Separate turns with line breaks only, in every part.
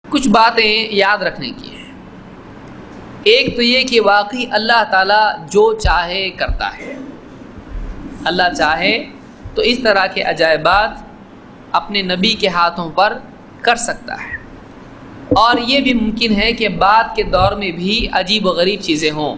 کچھ باتیں یاد رکھنے کی ہیں۔ ایک تو یہ کہ واقعی اللہ تعالیٰ جو چاہے کرتا ہے، اللہ چاہے تو اس طرح کے عجائبات اپنے نبی کے ہاتھوں پر کر سکتا ہے، اور یہ بھی ممکن ہے کہ بعد کے دور میں بھی عجیب و غریب چیزیں ہوں،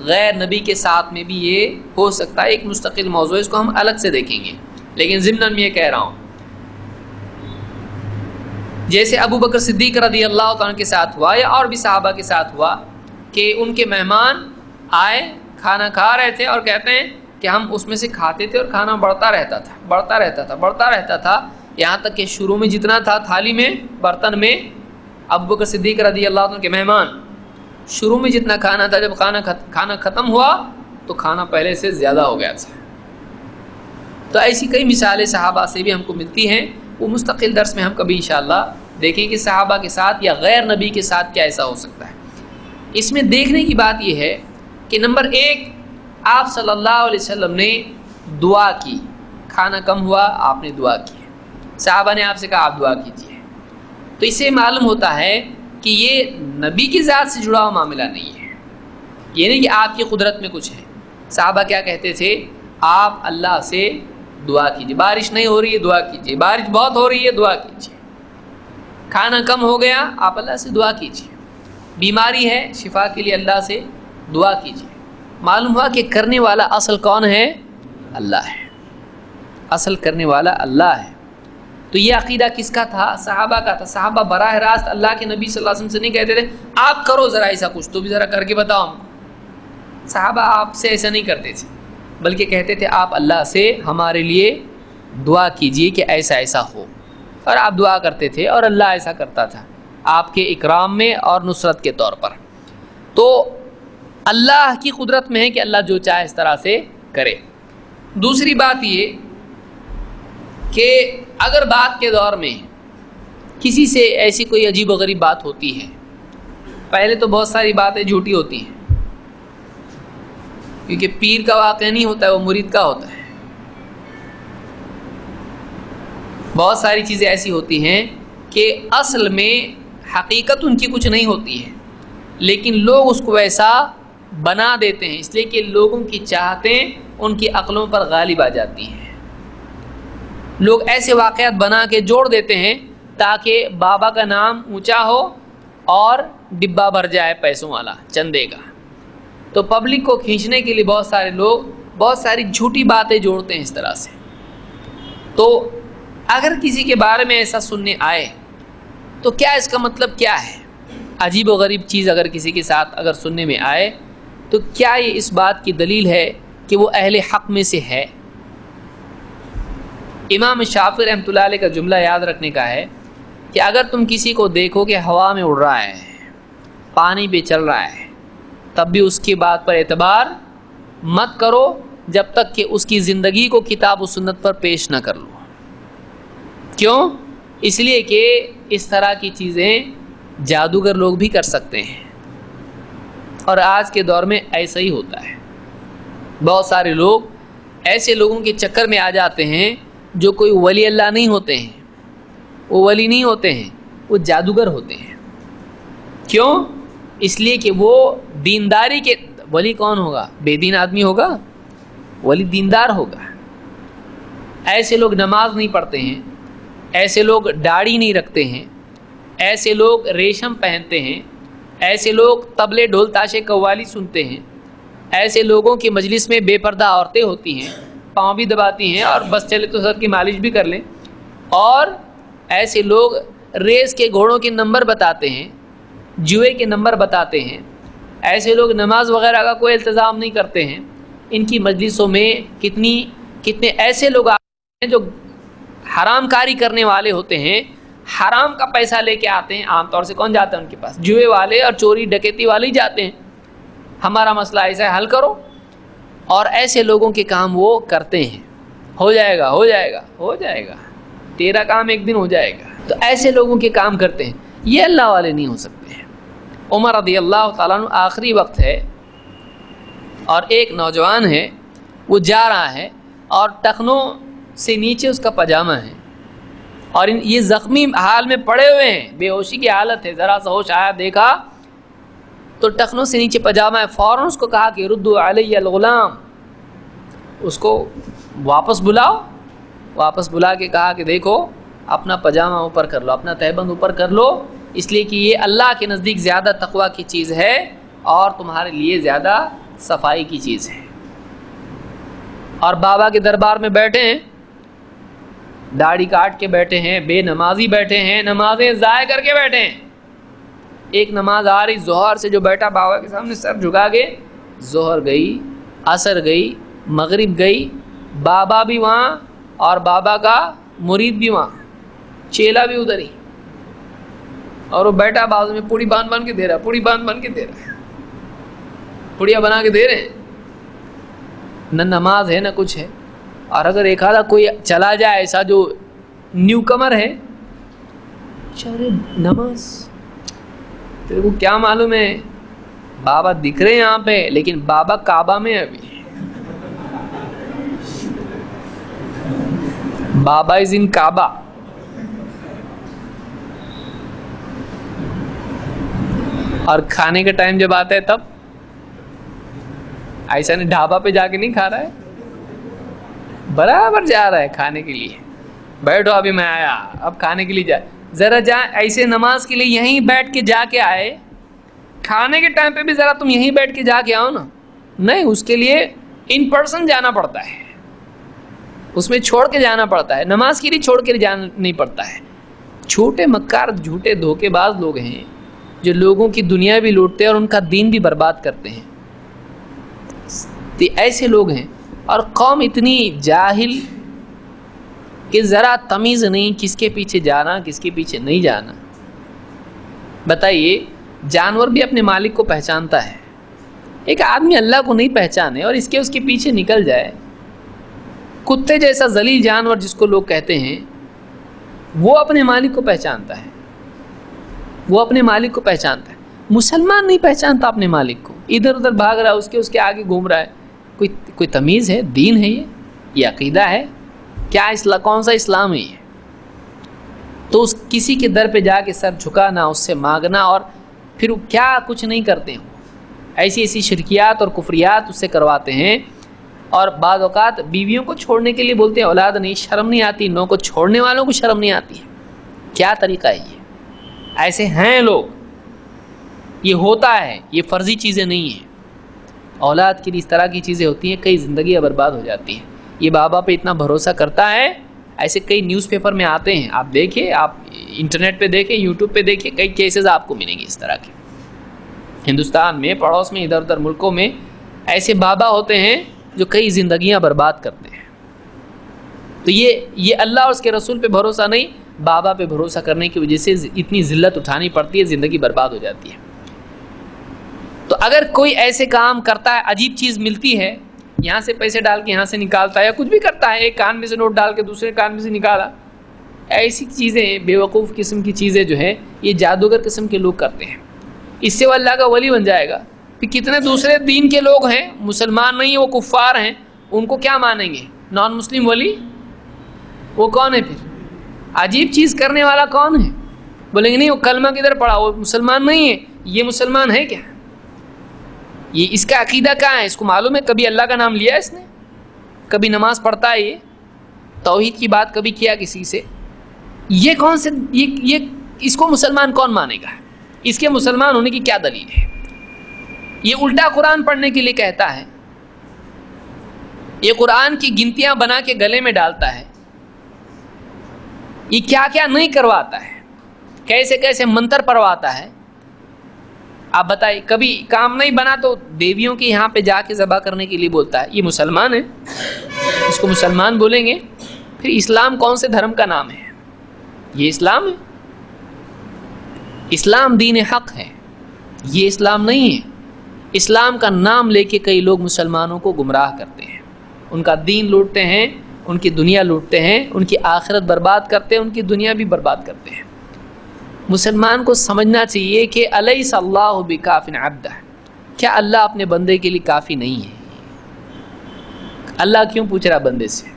غیر نبی کے ساتھ میں بھی یہ ہو سکتا ہے۔ ایک مستقل موضوع ہے، اس کو ہم الگ سے دیکھیں گے، لیکن ضمن میں یہ کہہ رہا ہوں جیسے ابو بکر صدیق رضی اللہ عنہ کے ساتھ ہوا یا اور بھی صحابہ کے ساتھ ہوا کہ ان کے مہمان آئے، کھانا کھا رہے تھے اور کہتے ہیں کہ ہم اس میں سے کھاتے تھے اور کھانا بڑھتا رہتا تھا یہاں تک کہ شروع میں جتنا تھا تھالی میں، برتن میں، ابو بکر صدیق رضی اللہ عنہ کے مہمان شروع میں جتنا کھانا تھا، جب کھانا ختم ہوا تو کھانا پہلے سے زیادہ ہو گیا تھا۔ تو ایسی کئی مثالیں صحابہ سے بھی ہم کو ملتی ہیں، وہ مستقل درس میں ہم کبھی انشاءاللہ دیکھیں کہ صحابہ کے ساتھ یا غیر نبی کے ساتھ کیا ایسا ہو سکتا ہے۔ اس میں دیکھنے کی بات یہ ہے کہ نمبر ایک، آپ صلی اللہ علیہ وسلم نے دعا کی، کھانا کم ہوا آپ نے دعا کی، صحابہ نے آپ سے کہا آپ دعا کیجیے، تو اس سے معلوم ہوتا ہے کہ یہ نبی کی ذات سے جڑا ہوا معاملہ نہیں ہے، یہ نہیں کہ آپ کی قدرت میں کچھ ہے۔ صحابہ کیا کہتے تھے؟ آپ اللہ سے دعا کیجیے، بارش نہیں ہو رہی ہے دعا کیجیے، بارش بہت ہو رہی ہے دعا کیجیے، کھانا کم ہو گیا آپ اللہ سے دعا کیجیے، بیماری ہے شفا کے لیے اللہ سے دعا کیجیے۔ معلوم ہوا کہ کرنے والا اصل کون ہے؟ اللہ ہے، اصل کرنے والا اللہ ہے۔ تو یہ عقیدہ کس کا تھا؟ صحابہ کا تھا۔ صحابہ براہ راست اللہ کے نبی صلی اللہ علیہ وسلم سے نہیں کہتے تھے آپ کرو ذرا ایسا کچھ تو بھی ذرا کر کے بتاؤ ہم کو۔ صحابہ آپ سے ایسا نہیں کرتے تھے، بلکہ کہتے تھے آپ اللہ سے ہمارے لیے دعا کیجیے کہ ایسا ایسا ہو، اور آپ دعا کرتے تھے اور اللہ ایسا کرتا تھا آپ کے اکرام میں اور نصرت کے طور پر۔ تو اللہ کی قدرت میں ہے کہ اللہ جو چاہے اس طرح سے کرے۔ دوسری بات یہ کہ اگر بعد کے دور میں کسی سے ایسی کوئی عجیب و غریب بات ہوتی ہے، پہلے تو بہت ساری باتیں جھوٹی ہوتی ہیں، کیونکہ پیر کا واقعہ نہیں ہوتا ہے، وہ مرید کا ہوتا ہے۔ بہت ساری چیزیں ایسی ہوتی ہیں کہ اصل میں حقیقت ان کی کچھ نہیں ہوتی ہے، لیکن لوگ اس کو ویسا بنا دیتے ہیں، اس لیے کہ لوگوں کی چاہتیں ان کی عقلوں پر غالب آ جاتی ہیں۔ لوگ ایسے واقعات بنا کے جوڑ دیتے ہیں تاکہ بابا کا نام اونچا ہو اور ڈبہ بھر جائے پیسوں والا، چندے کا۔ تو پبلک کو کھینچنے کے لیے بہت سارے لوگ بہت ساری جھوٹی باتیں جوڑتے ہیں اس طرح سے۔ تو اگر کسی کے بارے میں ایسا سننے آئے تو کیا اس کا مطلب کیا ہے؟ عجیب و غریب چیز اگر کسی کے ساتھ اگر سننے میں آئے تو کیا یہ اس بات کی دلیل ہے کہ وہ اہل حق میں سے ہے؟ امام شافعی رحمۃ اللہ علیہ کا جملہ یاد رکھنے کا ہے کہ اگر تم کسی کو دیکھو کہ ہوا میں اڑ رہا ہے، پانی پہ چل رہا ہے، تب بھی اس کی بات پر اعتبار مت کرو جب تک کہ اس کی زندگی کو کتاب و سنت پر پیش نہ کر لو۔ کیوں؟ اس لیے کہ اس طرح کی چیزیں جادوگر لوگ بھی کر سکتے ہیں، اور آج کے دور میں ایسا ہی ہوتا ہے۔ بہت سارے لوگ ایسے لوگوں کے چکر میں آ جاتے ہیں جو کوئی ولی اللہ نہیں ہوتے ہیں، وہ ولی نہیں ہوتے ہیں، وہ جادوگر ہوتے ہیں۔ کیوں؟ اس لیے کہ وہ دینداری کے ولی کون ہوگا؟ بے دین آدمی ہوگا؟ ولی دیندار ہوگا۔ ایسے لوگ نماز نہیں پڑھتے ہیں، ایسے لوگ داڑھی نہیں رکھتے ہیں، ایسے لوگ ریشم پہنتے ہیں، ایسے لوگ طبلے ڈھول تاشے قوالی سنتے ہیں، ایسے لوگوں کی مجلس میں بے پردہ عورتیں ہوتی ہیں، پاؤں بھی دباتی ہیں اور بس چلے تو سر کی مالش بھی کر لیں، اور ایسے لوگ ریس کے گھوڑوں کے نمبر بتاتے ہیں، جوئے کے نمبر بتاتے ہیں، ایسے لوگ نماز وغیرہ کا کوئی التزام نہیں کرتے ہیں۔ ان کی مجلسوں میں کتنے ایسے لوگ آتے ہیں جو حرام کاری کرنے والے ہوتے ہیں، حرام کا پیسہ لے کے آتے ہیں۔ عام طور سے کون جاتا ہے ان کے پاس؟ جوئے والے اور چوری ڈکیتی والے ہی جاتے ہیں، ہمارا مسئلہ ایسا ہے حل کرو، اور ایسے لوگوں کے کام وہ کرتے ہیں۔ ہو جائے گا، ہو جائے گا، ہو جائے گا، تیرا کام ایک دن ہو جائے گا۔ تو ایسے لوگوں کے کام کرتے ہیں، یہ اللہ والے نہیں ہو سکتے ہیں۔ عمر رضی اللہ تعالیٰ عنہ آخری وقت ہے اور ایک نوجوان ہے، وہ جا رہا ہے اور ٹخنوں سے نیچے اس کا پاجامہ ہے، اور یہ زخمی حال میں پڑے ہوئے ہیں، بے ہوشی کی حالت ہے، ذرا سا ہوش آیا دیکھا تو ٹخنوں سے نیچے پجامہ ہے، فوراً اس کو کہا کہ ردو علی الغلام، اس کو واپس بلاؤ، واپس بلا کے کہا کہ دیکھو اپنا پجامہ اوپر کر لو، اپنا تہبند اوپر کر لو، اس لیے کہ یہ اللہ کے نزدیک زیادہ تقویٰ کی چیز ہے اور تمہارے لیے زیادہ صفائی کی چیز ہے۔ اور بابا کے دربار میں بیٹھے ہیں، داڑھی کاٹ کے بیٹھے ہیں، بے نمازی بیٹھے ہیں، نمازیں ضائع کر کے بیٹھے ہیں۔ ایک نماز آ رہی ظہر سے، جو بیٹھا بابا کے سامنے سر جھکا کے، ظہر گئی، عصر گئی، مغرب گئی، بابا بھی وہاں اور بابا کا مرید بھی وہاں، چیلا بھی ادھر ہی، اور وہ بیٹھا بازو میں پوڑی باندھ کے دے رہا، پوڑی باندھ کے دے رہا، پوڑیاں بنا کے دے رہے ہیں، نہ نماز ہے نہ کچھ ہے۔ اور اگر ایک آدھا کوئی چلا جائے ایسا جو نیو کمر ہے، چارے نماز تیرے کو کیا معلوم ہے، بابا دکھ رہے ہیں یہاں پہ لیکن بابا کعبہ میں ابھی، بابا از ان کعبہ۔ اور کھانے کا ٹائم جب آتا ہے تب ایسا نہیں ڈھابا پہ جا کے نہیں کھا رہا ہے، برابر جا رہا ہے کھانے کے لیے، بیٹھو ابھی میں آیا، اب کھانے کے لیے جا، ذرا جا ایسے نماز کے لیے یہیں بیٹھ کے جا کے آئے، کھانے کے ٹائم پہ بھی ذرا تم یہیں بیٹھ کے جا کے آؤ نا، نہیں، اس کے لیے ان پرسن جانا پڑتا ہے، اس میں چھوڑ کے جانا پڑتا ہے، نماز کے لیے چھوڑ کے جانا نہیں پڑتا ہے۔ چھوٹے مکار جھوٹے دھوکے باز لوگ ہیں جو لوگوں کی دنیا بھی لوٹتے ہیں اور ان کا دین بھی برباد کرتے ہیں، تو ایسے لوگ ہیں۔ اور قوم اتنی جاہل کہ ذرا تمیز نہیں کس کے پیچھے جانا کس کے پیچھے نہیں جانا۔ بتائیے، جانور بھی اپنے مالک کو پہچانتا ہے، ایک آدمی اللہ کو نہیں پہچانے اور اس کے پیچھے نکل جائے، کتے جیسا ذلیل جانور جس کو لوگ کہتے ہیں، وہ اپنے مالک کو پہچانتا ہے، وہ اپنے مالک کو پہچانتا ہے۔ مسلمان نہیں پہچانتا اپنے مالک کو، ادھر ادھر بھاگ رہا ہے، اس کے آگے گھوم رہا ہے۔ کوئی تمیز ہے؟ دین ہے یہ عقیدہ ہے کیا؟ کون سا اسلام ہے یہ؟ تو کسی کے در پہ جا کے سر جھکانا، اس سے مانگنا، اور پھر کیا کچھ نہیں کرتے ہیں، ایسی شرکیات اور کفریات اس سے کرواتے ہیں۔ اور بعض اوقات بیویوں کو چھوڑنے کے لیے بولتے ہیں اولاد نہیں، شرم نہیں آتی، نو کو چھوڑنے والوں کو شرم نہیں آتی ہے، کیا طریقہ ہے یہ؟ ایسے ہیں لوگ، یہ ہوتا ہے، یہ فرضی چیزیں نہیں ہیں، اولاد کے لیے اس طرح کی چیزیں ہوتی ہیں، کئی زندگیاں برباد ہو جاتی ہیں۔ یہ بابا پہ اتنا بھروسہ کرتا ہے، ایسے کئی نیوز پیپر میں آتے ہیں، آپ دیکھیں، آپ انٹرنیٹ پہ دیکھیں، یوٹیوب پہ دیکھیں، کئی کیسز آپ کو ملیں گے اس طرح کے، ہندوستان میں، پڑوس میں، ادھر ادھر ملکوں میں ایسے بابا ہوتے ہیں جو کئی زندگیاں برباد کرتے ہیں۔ تو یہ اللہ اور اس کے رسول پہ بھروسہ نہیں، بابا پہ بھروسہ کرنے کی وجہ سے اتنی ذلت اٹھانی پڑتی ہے، زندگی برباد ہو جاتی ہے۔ تو اگر کوئی ایسے کام کرتا ہے، عجیب چیز ملتی ہے، یہاں سے پیسے ڈال کے یہاں سے نکالتا ہے، یا کچھ بھی کرتا ہے، ایک کان میں سے نوٹ ڈال کے دوسرے کان میں سے نکالا، ایسی چیزیں بے وقوف قسم کی چیزیں جو ہے یہ جادوگر قسم کے لوگ کرتے ہیں، اس سے وہ اللہ کا ولی بن جائے گا۔ پھر کتنے دوسرے دین کے لوگ ہیں، مسلمان نہیں، وہ کفار ہیں، ان کو کیا مانیں گے؟ نان مسلم ولی، وہ کون ہے پھر؟ عجیب چیز کرنے والا کون ہے؟ بولیں گے نہیں وہ کلمہ کدھر پڑھا، وہ مسلمان نہیں ہے، یہ مسلمان ہے کیا؟ یہ اس کا عقیدہ کہاں ہے؟ اس کو معلوم ہے کبھی اللہ کا نام لیا اس نے؟ کبھی نماز پڑھتا ہے؟ یہ توحید کی بات کبھی کیا کسی سے؟ یہ کون سے یہ اس کو مسلمان کون مانے گا؟ اس کے مسلمان ہونے کی کیا دلیل ہے؟ یہ الٹا قرآن پڑھنے کے لیے کہتا ہے، یہ قرآن کی گنتیاں بنا کے گلے میں ڈالتا ہے، یہ کیا کیا نہیں کرواتا ہے، کیسے کیسے منتر پڑھواتا ہے۔ آپ بتائیے، کبھی کام نہیں بنا تو دیویوں کے یہاں پہ جا کے ذبح کرنے کے لیے بولتا ہے، یہ مسلمان ہے؟ اس کو مسلمان بولیں گے؟ پھر اسلام کون سے دھرم کا نام ہے؟ یہ اسلام ہے؟ اسلام دین حق ہے، یہ اسلام نہیں ہے۔ اسلام کا نام لے کے کئی لوگ مسلمانوں کو گمراہ کرتے ہیں، ان کا دین لوٹتے ہیں، ان کی دنیا لوٹتے ہیں، ان کی آخرت برباد کرتے ہیں، ان کی دنیا بھی برباد کرتے ہیں۔ مسلمان کو سمجھنا چاہیے کہ الیس اللہ بکاف عبدہ، کیا اللہ اپنے بندے کے لیے کافی نہیں ہے؟ اللہ کیوں پوچھ رہا بندے سے؟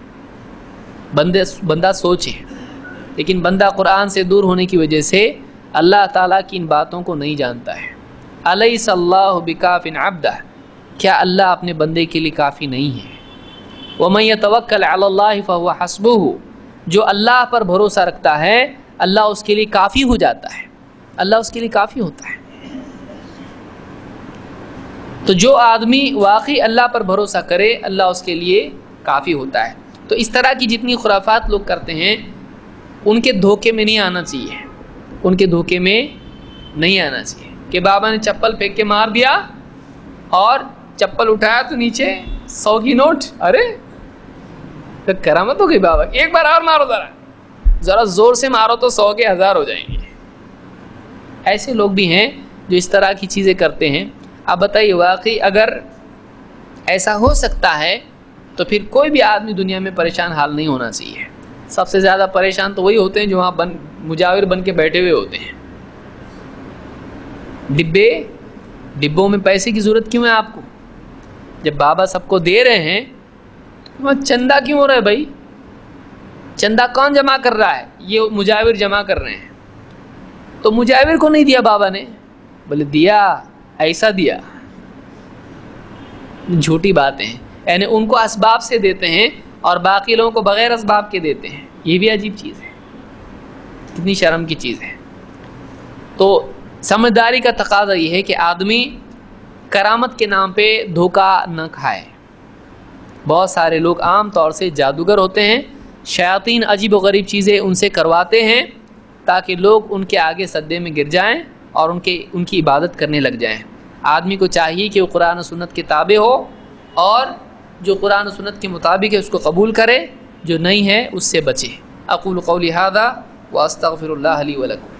بندہ سوچے، لیکن بندہ قرآن سے دور ہونے کی وجہ سے اللہ تعالیٰ کی ان باتوں کو نہیں جانتا ہے۔ الیس اللہ بکاف عبدہ، کیا اللہ اپنے بندے کے لیے کافی نہیں ہے؟ ومن یتوکل علی اللہ فہو حسبہ، جو اللہ پر بھروسہ رکھتا ہے اللہ اس کے لیے کافی ہو جاتا ہے، اللہ اس کے لیے کافی ہوتا ہے۔ تو جو آدمی واقعی اللہ پر بھروسہ کرے اللہ اس کے لیے کافی ہوتا ہے۔ تو اس طرح کی جتنی خرافات لوگ کرتے ہیں ان کے دھوکے میں نہیں آنا چاہیے، ان کے دھوکے میں نہیں آنا چاہیے کہ بابا نے چپل پھینک کے مار دیا اور چپل اٹھایا تو نیچے 100 کی نوٹ، ارے تو کرامت ہو گئی بابا، ایک بار اور مارو، ذرا زور سے مارو تو 100 کے 1000 ہو جائیں گے۔ ایسے لوگ بھی ہیں جو اس طرح کی چیزیں کرتے ہیں۔ اب بتائیے واقعی اگر ایسا ہو سکتا ہے تو پھر کوئی بھی آدمی دنیا میں پریشان حال نہیں ہونا چاہیے۔ سب سے زیادہ پریشان تو وہی ہوتے ہیں جو وہاں مجاور بن کے بیٹھے ہوئے ہوتے ہیں۔ ڈبوں میں پیسے کی ضرورت کیوں ہے آپ کو؟ جب بابا سب کو دے رہے ہیں تو وہاں چندہ کیوں ہو رہا ہے بھائی؟ چندہ کون جمع کر رہا ہے؟ یہ مجاور جمع کر رہے ہیں۔ تو مجاور کو نہیں دیا بابا نے، بولے دیا، ایسا دیا، جھوٹی باتیں ہیں، یعنی ان کو اسباب سے دیتے ہیں اور باقی لوگوں کو بغیر اسباب کے دیتے ہیں۔ یہ بھی عجیب چیز ہے، کتنی شرم کی چیز ہے۔ تو سمجھداری کا تقاضا یہ ہے کہ آدمی کرامت کے نام پہ دھوکہ نہ کھائے۔ بہت سارے لوگ عام طور سے جادوگر ہوتے ہیں، شیاطین عجیب و غریب چیزیں ان سے کرواتے ہیں تاکہ لوگ ان کے آگے سجدے میں گر جائیں اور ان کی عبادت کرنے لگ جائیں۔ آدمی کو چاہیے کہ وہ قرآن و سنت کے تابع ہو اور جو قرآن و سنت کے مطابق ہے اس کو قبول کرے، جو نہیں ہے اس سے بچے۔ اقول قولی ھذا واستغفر اللہ لی ولکم۔